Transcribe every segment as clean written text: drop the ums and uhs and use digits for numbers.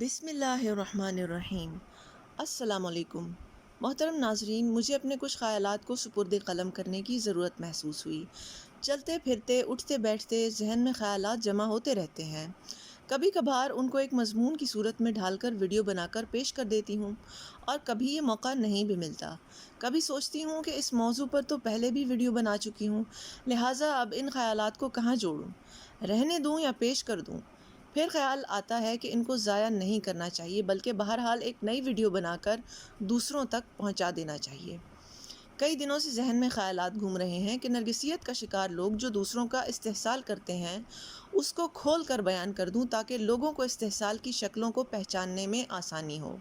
بسم اللہ الرحمن الرحیم۔ السلام علیکم محترم ناظرین، مجھے اپنے کچھ خیالات کو سپرد قلم کرنے کی ضرورت محسوس ہوئی۔ چلتے پھرتے اٹھتے بیٹھتے ذہن میں خیالات جمع ہوتے رہتے ہیں۔ کبھی کبھار ان کو ایک مضمون کی صورت میں ڈھال کر ویڈیو بنا کر پیش کر دیتی ہوں، اور کبھی یہ موقع نہیں بھی ملتا۔ کبھی سوچتی ہوں کہ اس موضوع پر تو پہلے بھی ویڈیو بنا چکی ہوں، لہٰذا اب ان خیالات کو کہاں جوڑوں، رہنے دوں یا پیش کر دوں۔ پھر خیال آتا ہے کہ ان کو ضائع نہیں کرنا چاہیے، بلکہ بہرحال ایک نئی ویڈیو بنا کر دوسروں تک پہنچا دینا چاہیے۔ کئی دنوں سے ذہن میں خیالات گھوم رہے ہیں کہ نرگسیت کا شکار لوگ جو دوسروں کا استحصال کرتے ہیں اس کو کھول کر بیان کر دوں، تاکہ لوگوں کو استحصال کی شکلوں کو پہچاننے میں آسانی ہو۔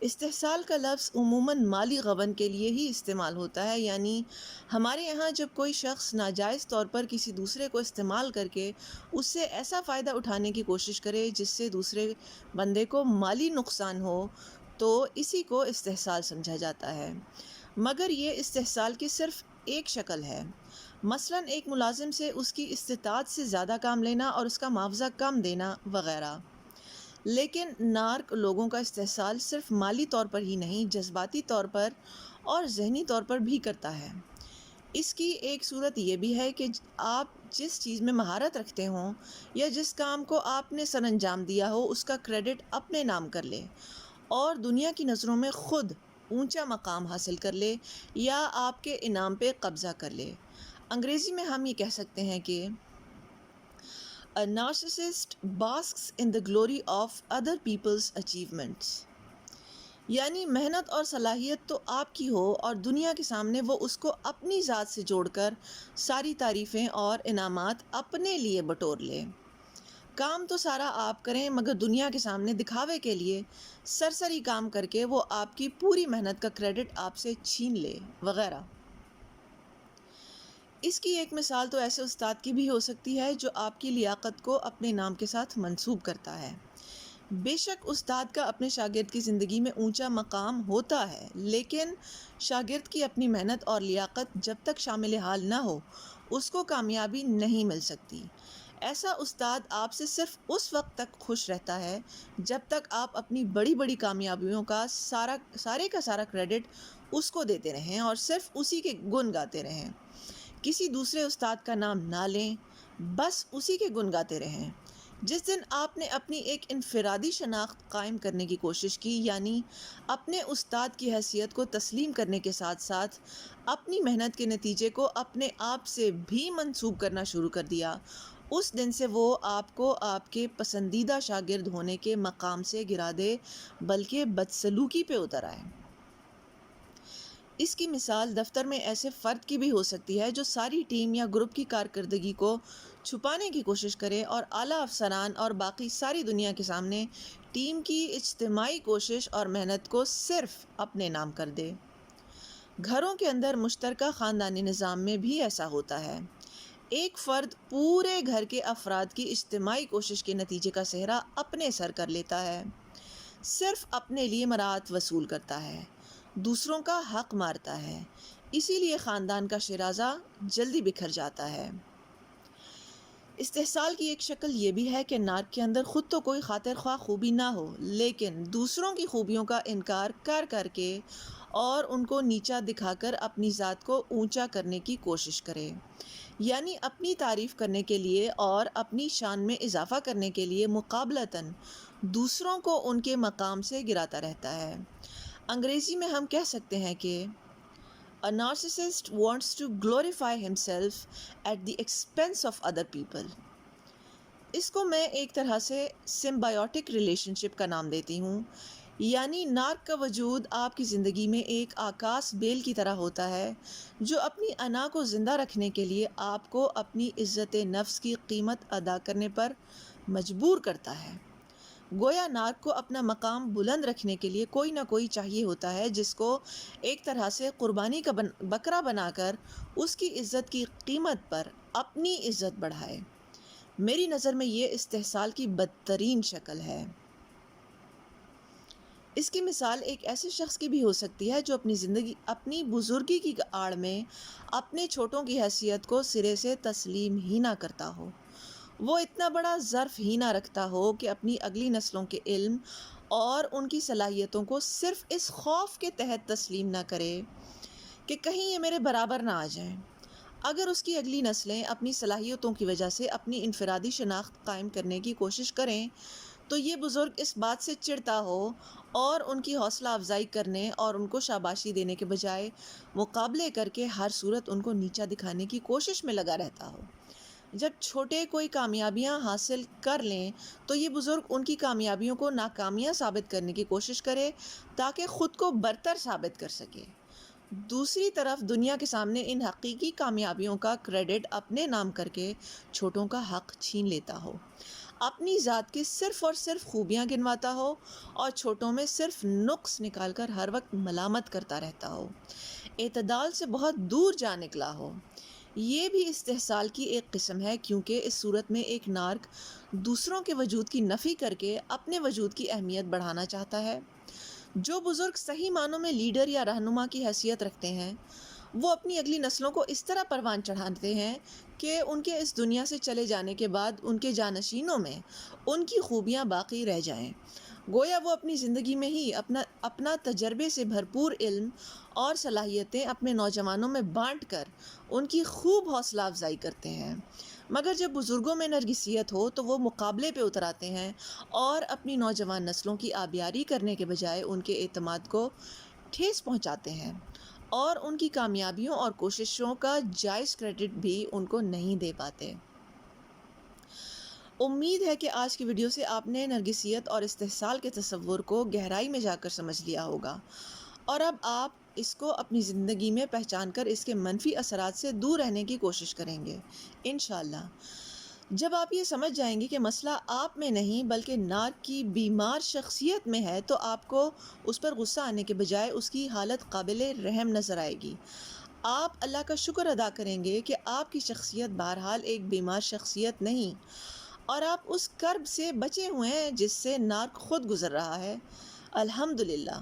استحصال کا لفظ عموماً مالی غبن کے لیے ہی استعمال ہوتا ہے، یعنی ہمارے یہاں جب کوئی شخص ناجائز طور پر کسی دوسرے کو استعمال کر کے اس سے ایسا فائدہ اٹھانے کی کوشش کرے جس سے دوسرے بندے کو مالی نقصان ہو، تو اسی کو استحصال سمجھا جاتا ہے۔ مگر یہ استحصال کی صرف ایک شکل ہے، مثلاً ایک ملازم سے اس کی استطاعت سے زیادہ کام لینا اور اس کا معاوضہ کم دینا وغیرہ۔ لیکن نارک لوگوں کا استحصال صرف مالی طور پر ہی نہیں، جذباتی طور پر اور ذہنی طور پر بھی کرتا ہے۔ اس کی ایک صورت یہ بھی ہے کہ آپ جس چیز میں مہارت رکھتے ہوں یا جس کام کو آپ نے سر انجام دیا ہو اس کا کریڈٹ اپنے نام کر لے اور دنیا کی نظروں میں خود اونچا مقام حاصل کر لے یا آپ کے انعام پہ قبضہ کر لے۔ انگریزی میں ہم یہ کہہ سکتے ہیں کہ A narcissist basks in the glory of other people's achievements۔ یعنی محنت اور صلاحیت تو آپ کی ہو اور دنیا کے سامنے وہ اس کو اپنی ذات سے جوڑ کر ساری تعریفیں اور انعامات اپنے لیے بٹور لے۔ کام تو سارا آپ کریں مگر دنیا کے سامنے دکھاوے کے لیے سرسری کام کر کے وہ آپ کی پوری محنت کا کریڈٹ آپ سے چھین لے وغیرہ۔ اس کی ایک مثال تو ایسے استاد کی بھی ہو سکتی ہے جو آپ کی لیاقت کو اپنے نام کے ساتھ منسوب کرتا ہے۔ بے شک استاد کا اپنے شاگرد کی زندگی میں اونچا مقام ہوتا ہے، لیکن شاگرد کی اپنی محنت اور لیاقت جب تک شامل حال نہ ہو اس کو کامیابی نہیں مل سکتی۔ ایسا استاد آپ سے صرف اس وقت تک خوش رہتا ہے جب تک آپ اپنی بڑی بڑی کامیابیوں کا سارے کا سارا کریڈٹ اس کو دیتے رہیں اور صرف اسی کے گن گاتے رہیں۔ کسی دوسرے استاد کا نام نہ لیں، بس اسی کے گن گاتے رہیں۔ جس دن آپ نے اپنی ایک انفرادی شناخت قائم کرنے کی کوشش کی، یعنی اپنے استاد کی حیثیت کو تسلیم کرنے کے ساتھ ساتھ اپنی محنت کے نتیجے کو اپنے آپ سے بھی منسوب کرنا شروع کر دیا، اس دن سے وہ آپ کو آپ کے پسندیدہ شاگرد ہونے کے مقام سے گرا دے بلکہ بدسلوکی پہ اتر آئے۔ اس کی مثال دفتر میں ایسے فرد کی بھی ہو سکتی ہے جو ساری ٹیم یا گروپ کی کارکردگی کو چھپانے کی کوشش کرے اور اعلیٰ افسران اور باقی ساری دنیا کے سامنے ٹیم کی اجتماعی کوشش اور محنت کو صرف اپنے نام کر دے۔ گھروں کے اندر مشترکہ خاندانی نظام میں بھی ایسا ہوتا ہے۔ ایک فرد پورے گھر کے افراد کی اجتماعی کوشش کے نتیجے کا سہرا اپنے سر کر لیتا ہے، صرف اپنے لیے مراعات وصول کرتا ہے، دوسروں کا حق مارتا ہے، اسی لیے خاندان کا شیرازہ جلدی بکھر جاتا ہے۔ استحصال کی ایک شکل یہ بھی ہے کہ نارک کے اندر خود تو کوئی خاطر خواہ خوبی نہ ہو، لیکن دوسروں کی خوبیوں کا انکار کر کر کے اور ان کو نیچا دکھا کر اپنی ذات کو اونچا کرنے کی کوشش کرے، یعنی اپنی تعریف کرنے کے لیے اور اپنی شان میں اضافہ کرنے کے لیے مقابلتاً دوسروں کو ان کے مقام سے گراتا رہتا ہے۔ انگریزی میں ہم کہہ سکتے ہیں کہ A narcissist wants to glorify himself at the expense of other people۔ اس کو میں ایک طرح سے سمبائیوٹک ریلیشن شپ کا نام دیتی ہوں، یعنی نارک کا وجود آپ کی زندگی میں ایک آکاس بیل کی طرح ہوتا ہے جو اپنی انا کو زندہ رکھنے کے لیے آپ کو اپنی عزت نفس کی قیمت ادا کرنے پر مجبور کرتا ہے۔ گویا نارک کو اپنا مقام بلند رکھنے کے لیے کوئی نہ کوئی چاہیے ہوتا ہے جس کو ایک طرح سے قربانی کا بکرا بنا کر اس کی عزت کی قیمت پر اپنی عزت بڑھائے۔ میری نظر میں یہ استحصال کی بدترین شکل ہے۔ اس کی مثال ایک ایسے شخص کی بھی ہو سکتی ہے جو اپنی بزرگی کی آڑ میں اپنے چھوٹوں کی حیثیت کو سرے سے تسلیم ہی نہ کرتا ہو۔ وہ اتنا بڑا ظرف ہی نہ رکھتا ہو کہ اپنی اگلی نسلوں کے علم اور ان کی صلاحیتوں کو صرف اس خوف کے تحت تسلیم نہ کرے کہ کہیں یہ میرے برابر نہ آ جائیں۔ اگر اس کی اگلی نسلیں اپنی صلاحیتوں کی وجہ سے اپنی انفرادی شناخت قائم کرنے کی کوشش کریں تو یہ بزرگ اس بات سے چڑھتا ہو اور ان کی حوصلہ افزائی کرنے اور ان کو شاباشی دینے کے بجائے مقابلے کر کے ہر صورت ان کو نیچا دکھانے کی کوشش میں لگا رہتا ہو۔ جب چھوٹے کوئی کامیابیاں حاصل کر لیں تو یہ بزرگ ان کی کامیابیوں کو ناکامیاں ثابت کرنے کی کوشش کرے تاکہ خود کو برتر ثابت کر سکے۔ دوسری طرف دنیا کے سامنے ان حقیقی کامیابیوں کا کریڈٹ اپنے نام کر کے چھوٹوں کا حق چھین لیتا ہو، اپنی ذات کی صرف اور صرف خوبیاں گنواتا ہو اور چھوٹوں میں صرف نقص نکال کر ہر وقت ملامت کرتا رہتا ہو، اعتدال سے بہت دور جا نکلا ہو۔ یہ بھی استحصال کی ایک قسم ہے، کیونکہ اس صورت میں ایک نارک دوسروں کے وجود کی نفی کر کے اپنے وجود کی اہمیت بڑھانا چاہتا ہے۔ جو بزرگ صحیح معنوں میں لیڈر یا رہنما کی حیثیت رکھتے ہیں وہ اپنی اگلی نسلوں کو اس طرح پروان چڑھاتے ہیں کہ ان کے اس دنیا سے چلے جانے کے بعد ان کے جانشینوں میں ان کی خوبیاں باقی رہ جائیں۔ گویا وہ اپنی زندگی میں ہی اپنا تجربے سے بھرپور علم اور صلاحیتیں اپنے نوجوانوں میں بانٹ کر ان کی خوب حوصلہ افزائی کرتے ہیں۔ مگر جب بزرگوں میں نرگسیت ہو تو وہ مقابلے پہ اتر آتے ہیں اور اپنی نوجوان نسلوں کی آبیاری کرنے کے بجائے ان کے اعتماد کو ٹھیس پہنچاتے ہیں اور ان کی کامیابیوں اور کوششوں کا جائز کریڈٹ بھی ان کو نہیں دے پاتے۔ امید ہے کہ آج کی ویڈیو سے آپ نے نرگسیت اور استحصال کے تصور کو گہرائی میں جا کر سمجھ لیا ہوگا اور اب آپ اس کو اپنی زندگی میں پہچان کر اس کے منفی اثرات سے دور رہنے کی کوشش کریں گے انشاءاللہ۔ جب آپ یہ سمجھ جائیں گے کہ مسئلہ آپ میں نہیں بلکہ نارک کی بیمار شخصیت میں ہے تو آپ کو اس پر غصہ آنے کے بجائے اس کی حالت قابل رحم نظر آئے گی۔ آپ اللہ کا شکر ادا کریں گے کہ آپ کی شخصیت بہرحال ایک بیمار شخصیت نہیں اور آپ اس کرب سے بچے ہوئے ہیں جس سے نارک خود گزر رہا ہے۔ الحمدللہ۔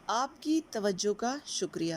آپ کی توجہ کا شکریہ۔